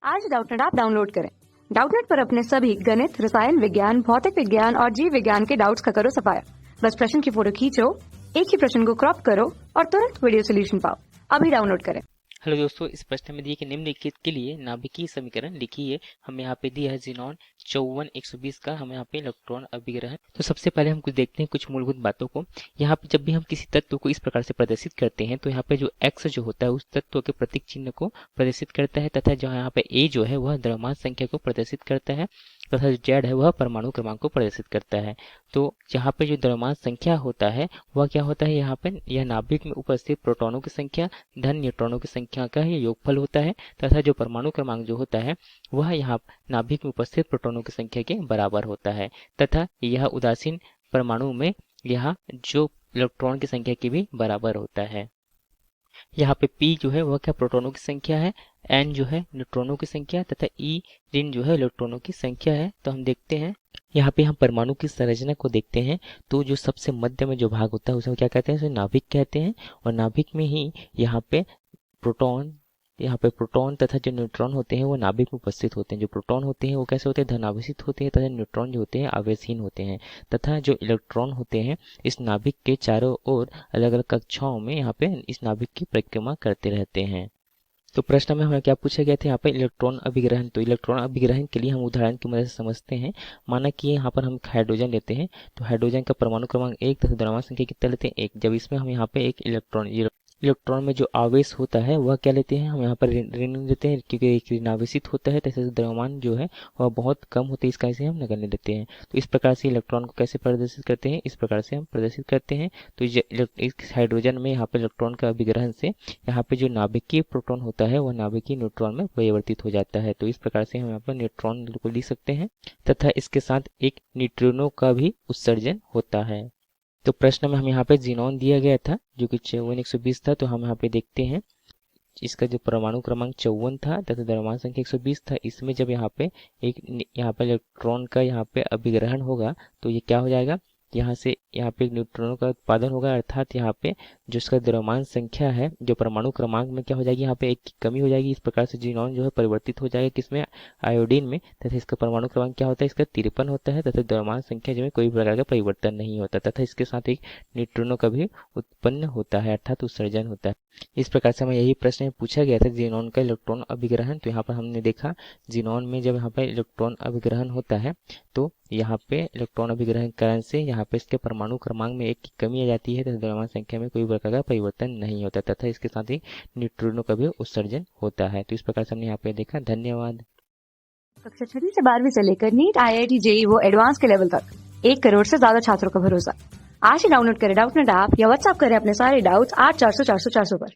आज Doubtnut app download करें। Doubtnut पर अपने सभी गणित, रसायन विज्ञान, भौतिक विज्ञान और जीव विज्ञान के डाउट्स का करो सफाया। बस प्रश्न की फोटो खींचो, एक ही प्रश्न को क्रॉप करो और तुरंत वीडियो सोल्यूशन पाओ। अभी डाउनलोड करें। हेलो दोस्तों, इस प्रश्न में दिए कि निम्नलिखित के लिए नाभिकीय समीकरण लिखिए। हमें यहाँ पे दिया है ज़ीनॉन 54 120 का हमें यहाँ पे इलेक्ट्रॉन अभिग्रहण। तो सबसे पहले हम कुछ देखते हैं कुछ मूलभूत बातों को। यहाँ पे जब भी हम किसी तत्व को इस प्रकार से प्रदर्शित करते हैं तो यहाँ पे जो x जो होता है उस तत्व के प्रतीक चिन्ह को प्रदर्शित करता है, तथा जो यहाँ पे a जो है वह द्रव्यमान संख्या को प्रदर्शित करता है, तथा जो z है वह परमाणु क्रमांक को प्रदर्शित करता है। तो यहाँ पे जो द्रव्यमान संख्या होता है वह क्या होता है, यहाँ पे यह नाभिक में उपस्थित प्रोटॉनों की संख्या धन न्यूट्रॉनों की संख्या का ही योगफल होता है, तथा जो परमाणु क्रमांक जो होता है वह यहाँ नाभिक में उपस्थित प्रोटॉनों की संख्या के बराबर होता है, तथा यह उदासीन परमाणु में यह जो इलेक्ट्रॉन की संख्या के भी बराबर होता है। यहाँ पे P जो है वह क्या प्रोटॉनों की संख्या है, N जो है न्यूट्रॉनों की संख्या, तथा E ऋण जो है इलेक्ट्रॉनों की संख्या है। तो हम देखते हैं यहाँ पे हम परमाणु की संरचना को देखते हैं। तो जो सबसे मध्य में जो भाग होता है उसे क्या कहते हैं, उसे नाभिक कहते हैं। और नाभिक में ही यहाँ पे प्रोटॉन तथा जो न्यूट्रॉन होते हैं वो नाभिक में उपस्थित होते हैं। जो प्रोटॉन होते हैं वो कैसे होते हैं, धनावेशित होते हैं, तथा न्यूट्रॉन जो होते हैं आवेशहीन होते हैं, तथा जो इलेक्ट्रॉन होते हैं इस नाभिक के चारों ओर अलग अलग कक्षाओं में यहाँ पे इस नाभिक की परिक्रमा करते रहते हैं। तो प्रश्न में हमें क्या पूछा गया था, यहाँ पर इलेक्ट्रॉन अभिग्रहण। तो इलेक्ट्रॉन अभिग्रहण के लिए हम उदाहरण की मदद से समझते हैं। माना कि यहाँ पर हम हाइड्रोजन लेते हैं, तो हाइड्रोजन का परमाणु क्रमांक 1 तथा द्रव्यमान संख्या कितना लेते हैं 1। जब इसमें हम यहाँ पे एक इलेक्ट्रॉन में जो आवेश होता है वह क्या लेते हैं, हम यहाँ पर ऋण लेते हैं, क्योंकि एक ऋणावेशित होता है, तथा द्रव्यमान जो है वह बहुत कम होता है, इस कारण से हम नगण्य लेते हैं। तो इस प्रकार से इलेक्ट्रॉन को कैसे प्रदर्शित करते हैं, इस प्रकार से हम प्रदर्शित करते हैं। तो इस हाइड्रोजन में यहाँ पे इलेक्ट्रॉन का अभिग्रहण से यहाँ पे जो नाभिकीय प्रोटॉन होता है वह नाभिकीय न्यूट्रॉन में परिवर्तित हो जाता है। तो इस प्रकार से हम यहाँ पर न्यूट्रॉन को लिख सकते हैं, तथा इसके साथ एक न्यूट्रिनो का भी उत्सर्जन होता है। तो प्रश्न में हम यहाँ पे ज़ीनॉन दिया गया था जो कि 54 120 था। तो हम यहाँ पे देखते हैं इसका जो परमाणु क्रमांक 54 था तथा द्रव्यमान संख्या 120 था। इसमें जब यहाँ पे इलेक्ट्रॉन का यहाँ पे अभिग्रहण होगा तो ये क्या हो जाएगा, यहाँ से यहाँ पे न्यूट्रॉनों का उत्पादन होगा, अर्थात यहाँ पे जो इसका द्रव्यमान संख्या है जो परमाणु क्रमांक में क्या हो जाएगी, यहाँ पे एक की कमी हो जाएगी। इस प्रकार से ज़ीनॉन जो है परिवर्तित हो जाएगा किसमें, आयोडीन में, तथा इसका परमाणु क्रमांक क्या होता है, इसका 53 होता है, तथा द्रव्यमान संख्या जो है कोई प्रकार का परिवर्तन नहीं होता, तथा इसके साथ एक न्यूट्रिनो का भी उत्पन्न होता है, अर्थात उत्सर्जन होता है। इस प्रकार से हमें यही प्रश्न पूछा गया था ज़ीनॉन का इलेक्ट्रॉन अभिग्रहण। तो यहाँ पर हमने देखा ज़ीनॉन में जब यहाँ पर इलेक्ट्रॉन अभिग्रहण होता है तो यहाँ पे इलेक्ट्रॉन अभिग्रहण कारण से यहाँ पे इसके परमाणु क्रमांक में 1 की कमी आ जाती है, तथा द्रव्यमान संख्या में कोई प्रकार का परिवर्तन नहीं होता, तथा इसके साथ ही न्यूट्रिनो का भी उत्सर्जन होता है। तो इस प्रकार से हमने यहाँ पे देखा। धन्यवाद। कक्षा 6 से 12वीं से लेकर नीट, IIT, JEE वो एडवांस के लेवल तक 1 करोड़ से ज्यादा छात्रों का भरोसा। आज ही डाउनलोड करें डाउटनेट ऐप या व्हाट्सएप करें अपने सारे डाउट्स 8400 400 400 पर।